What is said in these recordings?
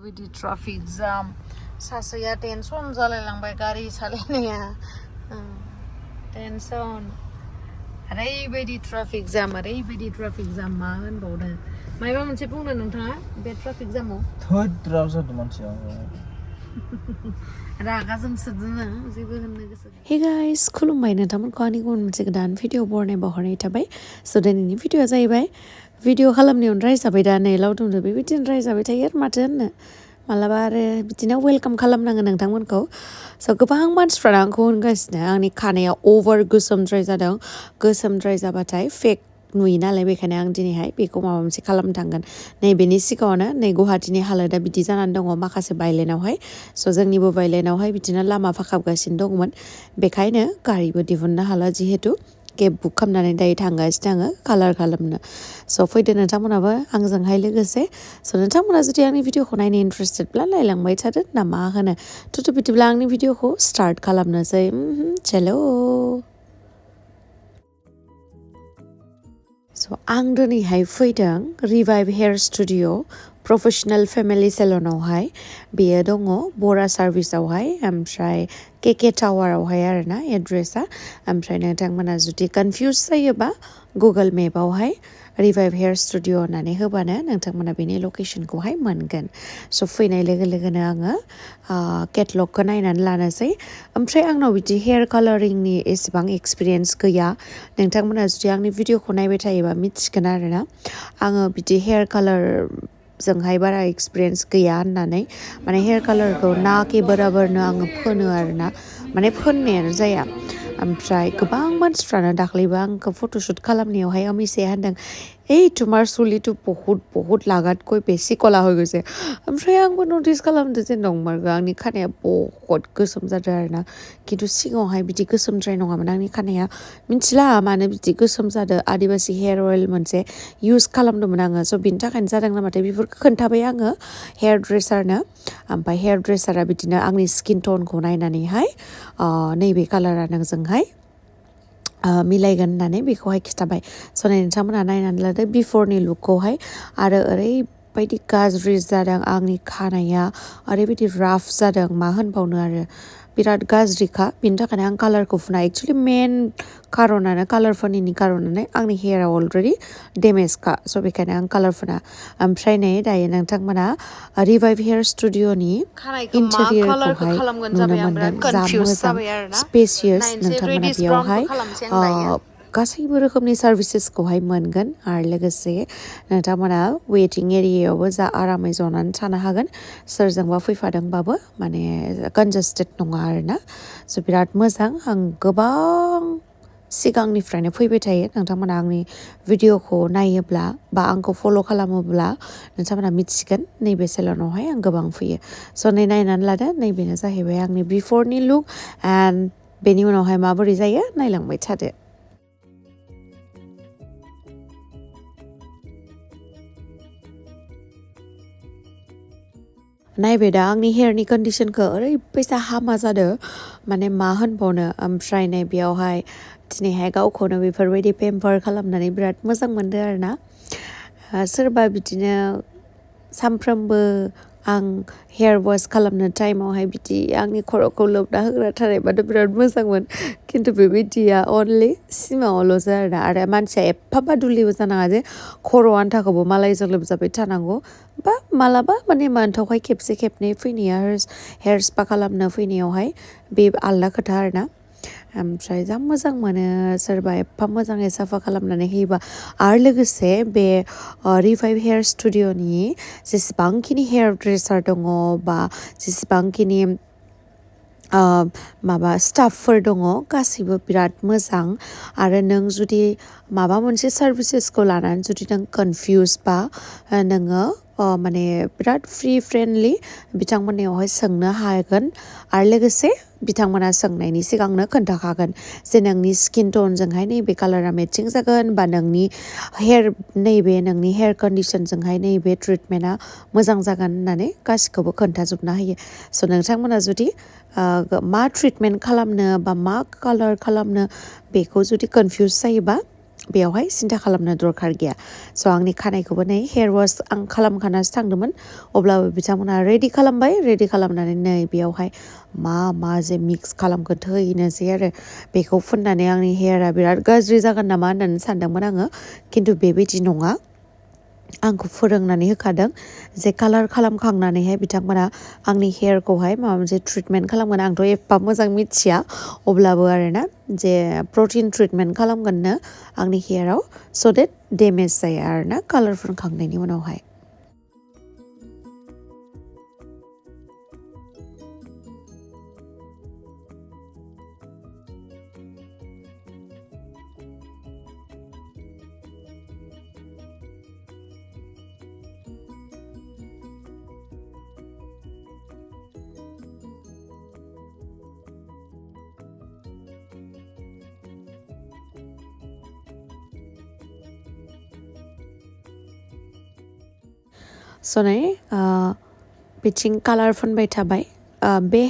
ओरैबायदि traffic jam सासेया tension जालायलांबाय गारि सालायनाया टेनसन ओरैबायदि ट्राफिक जाम मा होनबावनो मायबा मोनसे बुंनो नोंथाङा बे ट्राफिक जामाव थोद राव जादों मानसिया रागा जोंसोदों जेबो होननो गोसो हे गाइस खुलुमबाय नोंथांमोनखौ आंनि गुबुन मोनसे गोदान भिडिअ बरनाय बावहरनाय थाबाय स' दिनैनि भिडिअआ जाहैबाय भिडिअ खालामनायावनो रायजाबाय दा नै लावदुमजों बेबायदिनो रायजाबाय थायो आरो माथो होननो मालाबा आरो बिदिनो वेलकाम खालामनाङो नोंथांमोनखौ स' गोबां मानसिफ्रानो आंखौ होनगासिनो आंनि खानाया अभार गोसोमद्राय जादों गोसोमद्राय जाबाथाय फेक नुयो नालाय बेखायनो आं दिनैहाय बेखौ माबा मोनसे खालामनो थांगोन नैबेनि सिगाङावनो नै गुवाहाटीनि हालोदा बिदि जानानै दङ माखासे बायलेनावहाय स' जोंनिबो बायलेनावहाय बिदिनो लामा फाखाबगासिनो दंमोन बेखायनो गारिबो दिहुननो हाला जिहेतु केब बुक खालामनानै दायो थांगासिनो आङो कालार खालामनो स' फैदो नोंथांमोनाबो आंजोंहाय लोगोसे स' नोंथांमोना जुदि आंनि भिडिअखौ नायनो इन्टारेस्टेडब्ला नायलांबाय थादो ना मा होनो थुथु बिदिब्ला आंनि भिडिअखौ स्टार्ट खालामनोसै चलो स' आं दिनैहाय फैदों revive hair studio professional family सेलनावहाय बेयो दङ बरा सार्भिसावहाय ओमफ्राय केके टावारावहाय आरोना एड्रेसा ओमफ्राय नोंथांमोना जुदि कनफिउस जायोबा गुगोल मेपावहाय रिभाइभ हेयार स्टुडिअ होननानै होबानो नोंथांमोना बेनि लकेसनखौहाय मोनगोन स' फैनाय लोगो लोगोनो आङो केटलगखौ नायनानै लानोसै ओमफ्राय आंनाव बिदि हेयार कालारिंनि एसेबां एक्सपिरियेन्स गैया नोंथांमोना जुदि आंनि भिडिअखौ नायबाय थायोबा मिथिगोन आरोना आङो बिदि हेयार कालार जोंहाय बारा एक्सपिरियेन्स गैया होननानै माने हेयार कालारखौ नाके बराबरनो आङो फोनो आरोना माने फोननायानो जाया ओमफ्राय गोबां मानसिफ्रानो दाख्लैबो आंखौ फट'शुट खालामनायावहाय अमिसे होनदों এই তোমার চুলি তো बहुत लागातকৈ बेसि कला হৈ গৈছে ओमफ्राय आंबो नटिस खालामदो जे नंमारगौ आंनि खानाया बहुत गोसोम जादों आरोना खिन्थु सिगाङावहाय बिदि गोसोमद्राय नङामोन आंनि खानाया मिथिला मानो बिदि गोसोम जादों आदिबासि हेयार अइल मोनसे इउज खालामदोंमोन आङो स' बिनि थाखायनो जादों नामाथाय बेफोरखौ खोन्थाबाय आङो हेयार ड्रेसारनो ओमफ्राय हेयार ड्रेसारा बिदिनो आंनि स्किन टनखौ नायनानैहाय नैबे कालारा नोंजोंहाय मिलायगोन होननानै बेखौहाय खिथाबाय स' नोंथांमोना नायनानै लादो बिफरनि लुकखौहाय आरो ओरैबायदि गाज्रि जादों आंनि खानाया ओरैबायदि राफ जादों मा होनबावनो आरो बिराद गाज्रिखा बिनि थाखायनो आं कालारखौ फुना एक्सुवेलि मेन कारनानो कालार फुनिनि कारनानो आंनि हेयारा अलरेडि डेमेजखा स' बेखायनो आं कालार फुना ओमफ्राय नै दायो नोंथांमोना रिभाइभ हेयार स्टुडिअनि इन्टेरियरखौहाय नुनो मोनदों जा मोजां स्पेसियास नोंथांमोना बेयावहाय गासैबो रोखोमनि सार्भिसेसखौहाय मोनगोन आरो लोगोसे नोंथांमोना वेटिं एरियायावबो जा आरामै जनानै थानो हागोन सोरजोंबा फैफादोंबाबो माने कनजेस्टेड नङा आरोना स' बिराद मोजां आं गोबां सिगांनिफ्रायनो फैबाय थायो नोंथांमोना आंनि भिडिअखौ नायोब्ला बा आंखौ फल' खालामोब्ला नोंथांमोना मिथिगोन नैबे सेलनावहाय आं गोबां फैयो स' नै नायनानै लादो नैबेनो जाहैबाय आंनि बिफरनि लुक एन्ड बेनि उनावहाय माबोरै जायो नायलांबाय थादो नायबाय दा आंनि हेयारनि कन्डिसनखौ ओरैबायसा हामा जादों माने मा होनबावनो ओमफ्राय नै बेयावहाय दिनैहाय गावखौनो बेफोरबायदि पेम्पार खालामनानै बिराद मोजां मोनदों आरोना सोरबा बिदिनो सानफ्रोमबो आं हेयार वास खालामनो टाइमावहाय बिदि आंनि खर'खौ लोबना होग्रा थानायबाथ' बिराद मोजांमोन खिन्थु बेबायदिया अनलि सिमाङावल'सो आरोना आरो मानसिया एफा बादुलिबो जानाङा जे खर' आन्थाखौबो मालायजों लोबजाबाय थानांगौ बा मालाबा माने मान्थावहाय खेबसे खेबनै फैनाया हेयार स्पा खालामनो फैनायावहाय बे आलदा खोथा आरोना ओमफ्राय जा मोजां मोनो सोरबा एफा मोजाङै साफा खालामनानै होयोबा आरो लोगोसे बे रिभाइभ हेयार स्टुडिअनि जेसेबांखिनि हेयार ड्रेसार दङ बा जेसेबांखिनि माबा स्टाफफोर दङ गासैबो बिराद मोजां आरो नों जुदि माबा मोनसे सार्भिसेसखौ लानानै जुदि नों कनफिउस बा नोङो माने बिराद फ्रि फ्रेन्डलि बिथांमोननियावहाय सोंनो हागोन आरो लोगोसे बिथांमोना सोंनायनि सिगांनो खोन्थाखागोन जे नोंनि स्किन टनजोंहाय नैबे कालारा मेटचिं जागोन बा नोंनि हेयार कन्डिसनजोंहाय नैबे ट्रिटमेन्टआ मोजां जागोन होननानै गासिखौबो खोन्थाजोबना होयो स' नोंथांमोना जुदि मा ट्रिटमेन्ट खालामनो बा मा कालार खालामनो बेखौ जुदि कनफिउस जायोबा बेयावहाय सिन्था खालामनो दरखार गैया स' आंनि खानायखौबो नै हेयार वास आं खालामखानासो थांदोंमोन अब्लाबो बिथांमोना रेडि खालामबाय रेडि खालामनानै नै बेयावहाय मा जे मिक्स खालामखो थैनोसै आरो बेखौ फुननानै आंनि हेयारा बिराद गाज्रि जागोन नामा होननानै सानदोंमोन आङो खिन्थु बेबायदि नङा आंखौ फोरोंनानै होखादों जे कालार खालामखांनानैहाय बिथांमोना आंनि हेयारखौहाय माबा मोनसे ट्रिटमेन्ट खालामगोन आंथ' एफा मोजां मिथिया अब्लाबो आरोना जे प्रटिन ट्रिटमेन्ट खालामगोननो आंनि हेयाराव स' देट डेमेज जाया आरोना कालार फुनखांनायनि उनावहाय स' नै बिथिं कालार फुनबाय थाबाय बे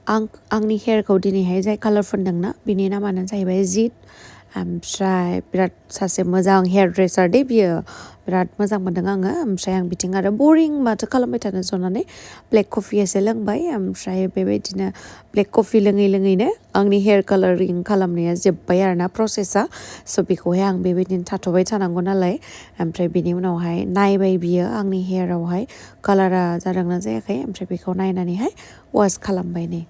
आंनि हेयारखौ दिनैहाय जाय कालार फुनदोंना बिनि नामानो जाहैबाय जित ओमफ्राय बिराद सासे मोजां हेयार ड्रेसार दे बियो बिराद मोजां मोनदों आङो ओमफ्राय आं बिथिं आरो बरिं माथो खालामबाय थानो जनानै ब्लेक कफि एसे लोंबाय ओमफ्राय बेबायदिनो ब्लेक कफि लोङैनो आंनि हेयार कालारिं खालामनाया जोब्बाय आरोना प्रसेसा स' बेखौहाय आं बेबायदिनो थाथ'बाय थानांगौ नालाय ओमफ्राय बिनि उनावहाय नायबाय बियो आंनि हेयारावहाय कालारा जादोंना जायाखै ओमफ्राय बेखौ नायनानैहाय वास खालामबाय नै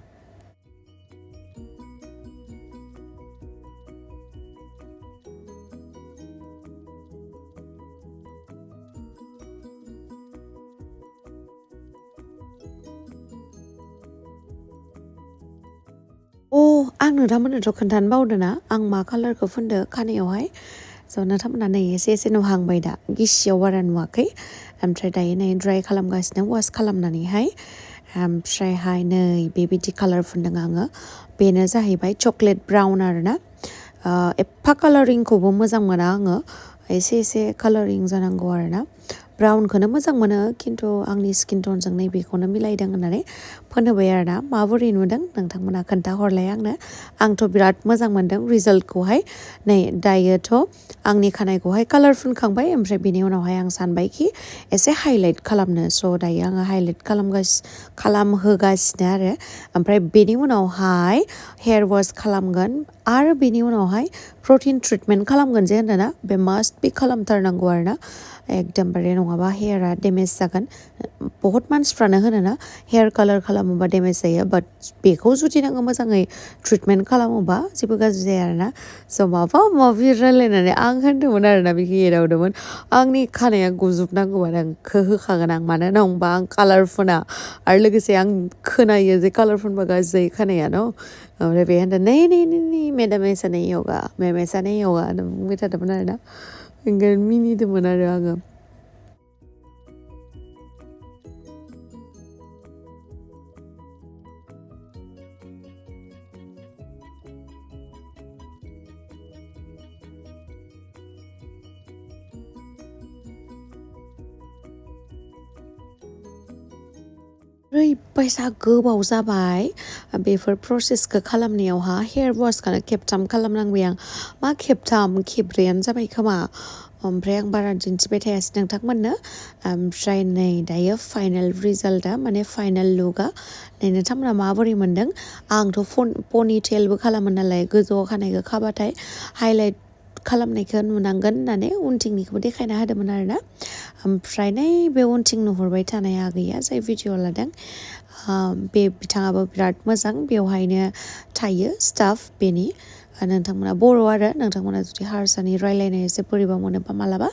आं नोंथांमोननोथ' खोन्थानो बावदों ना आं मा कालारखौ फुनदो खानायावहाय स' नोंथांमोना नै एसे नुहांबाय दा गिसियाव बारा नुवाखै ओमफ्राय दायो नै ड्राइ खालामगासिनो वास खालामनानैहाय ओमफ्रायहाय नै बेबायदि कालार फुनदों आङो बेनो जाहैबाय चक्लेट ब्राउन आरोना एफा कालारिंखौबो मोजां मोना आङो एसे कालारिं जानांगौ आरोना ब्राउनखौनो मोजां मोनो खिन्थु आंनि स्किन टनजों नैबेखौनो मिलायदों होननानै फोनहोबाय आरोना माबोरै नुदों नोंथांमोना खोन्थाहरलाय आंथ' बिराद मोजां मोनदों रिजाल्टखौहाय नै दायोथ' आंनि खानायखौहाय कालार फुनखांबाय ओमफ्राय बेनि उनावहाय आं सानबायखि एसे हाइलाइट खालामनो स' दायो आङो हाइलाइट खालामहोगासिनो आरो ओमफ्राय बेनि उनावहाय हेयार वास खालामगोन आरो बेनि उनावहाय प्रटिन ट्रिटमेन्ट खालामगोन जे होनदोंना बे मास्ट बि खालामथारनांगौ आरोना एकदमबारे नङाबा हेयारा डेमेज जागोन बहुत मानसिफ्रानो होनोना हेयार कालार खालामोबा डेमेज जायो बाट बेखौ जुदि नोङो मोजाङै ट्रिटमेन्ट खालामोबा जेबो गाज्रि जाया आरोना स' माबा माबि रायलायनानै आं होनदोंमोन आरोना बेखौ एदावदोंमोन आंनि खानाया गुजोबनांगौमोन आं होखागोन आं मानो होनबा आं कालार फुना आरो लोगोसे आं खोनायो जे कालार फुनबा गाज्रि जायो खानाया न' ओमफ्राय बे होनदों नै मेडाम ऐसा नहीं होगा मैम ऐसा नहीं होगा होनना बुंबाय थादोंमोन आरोना ओंखायनो मिनिदोंमोन आरो आङो ओरैबायसा गोबाव जाबाय बेफोर प्रसेसखौ खालामनायावहा हेयार वासखौनो खेबथाम खालामनांबाय आं मा खेबथाम खेब्रैयानो जाबाय खोमा ओमफ्राय आं बारा दिन्थिबाय थायासै नोंथांमोननो ओमफ्राय नै दायो फाइनाल रिजाल्टआ माने फाइनाल लुकआ नै नोंथांमोना माबोरै मोनदों आंथ' पनि टेलबो खालामो नालाय गोजौआव खानायखौ खाबाथाय हाइलाइट खालामनायखौ नुनांगोन होननानै उनथिंनिखौबो देखायना होदोंमोन आरोना ओमफ्राय नै बे उनथिं नुहुरबाय थानाय आगैया जाय भिडिअ लादों बे बिथाङाबो बिराद मोजां बेवहायनो थायो स्टाफ बेनि नोंथांमोना बर' आरो नोंथांमोना जुदि हारसानि रायलायनो एसे बोरैबा मोनोबा मालाबा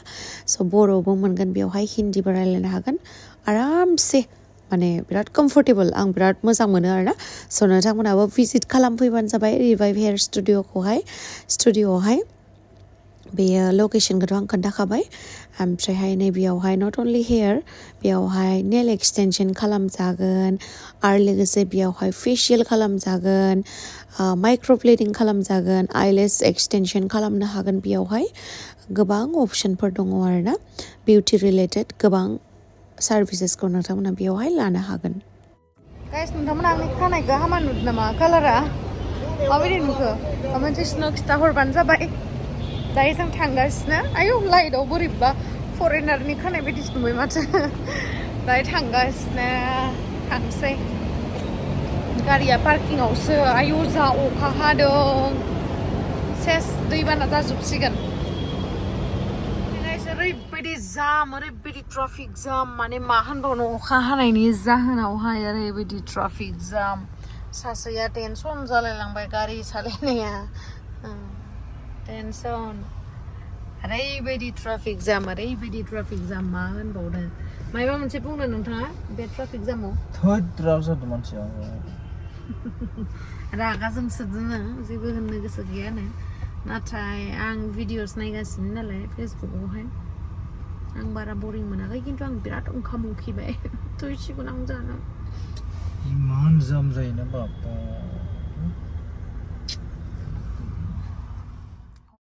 स' बर'बो मोनगोन बेवहाय हिन्दीबो रायलायनो हागोन आरामसे माने बिराद कमफर्टेबल आं बिराद मोजां मोनो आरोना स' नोंथांमोनाबो भिजिट खालामफैबानो जाबाय रिभाइभ हेयार स्टुडिअ'आवहाय बेयो लकेसनखौथ' आं खोन्थाखाबाय ओमफ्रायहाय नैबेयावहाय नट अनलि हेयार बेयावहाय नेल एक्सटेनसन खालामजागोन आरो लोगोसे बेयावहाय फेसियेल खालामजागोन माइक्र'ब्लेडिं खालामजागोन आइलेस एक्सटेनसन खालामनो हागोन बेयावहाय गोबां अपसनफोर दङ आरोना बिउटि रिलेटेड गोबां सार्भिसेसखौ नोंथांमोना बेयावहाय लानो हागोन गाइस नोंथांमोना आंनि खानायखौ हामा नुदों नामा कालारा माबायदि नुखो मोनसे स्नो खिन्थाहरबानो जाबाय दायो जों थांगासिनो आयौ लाइटआव बोरैबा फरेनारनि खानाय बायदिसो नुबाय माथो दायो थांगासिनो थांसै गारिया पार्किंआवसो आयौ जा अखा हादों सेस दैबाना जाजोबसिगोन ओरैबायदि जाम ओरैबायदि ट्राफिक जाम माने मा होनबावनो अखा हानायनि जाहोनावहाय ओरैबायदि ट्राफिक जाम सासेया टेनसन जालायलांबाय गारि सालायनाया टेनसन ओरैबायदि ट्राफिक जाम मा होनबावनो मायबा मोनसे बुंनो नोंथाङा बे ट्राफिक जामाव थोद्राव जादों मानसिया रागा जोंसोदोंनो जेबो होननो गोसो गैयानो नाथाय आं भिडिअस नायगासिनो नालाय फेसबुकआवहाय आं बारा बरिं मोनाखै खिन्थु आं बिराद ओंखाम उखैबाय थैसिगोन आं जानो इमान जाम जायोना बाबा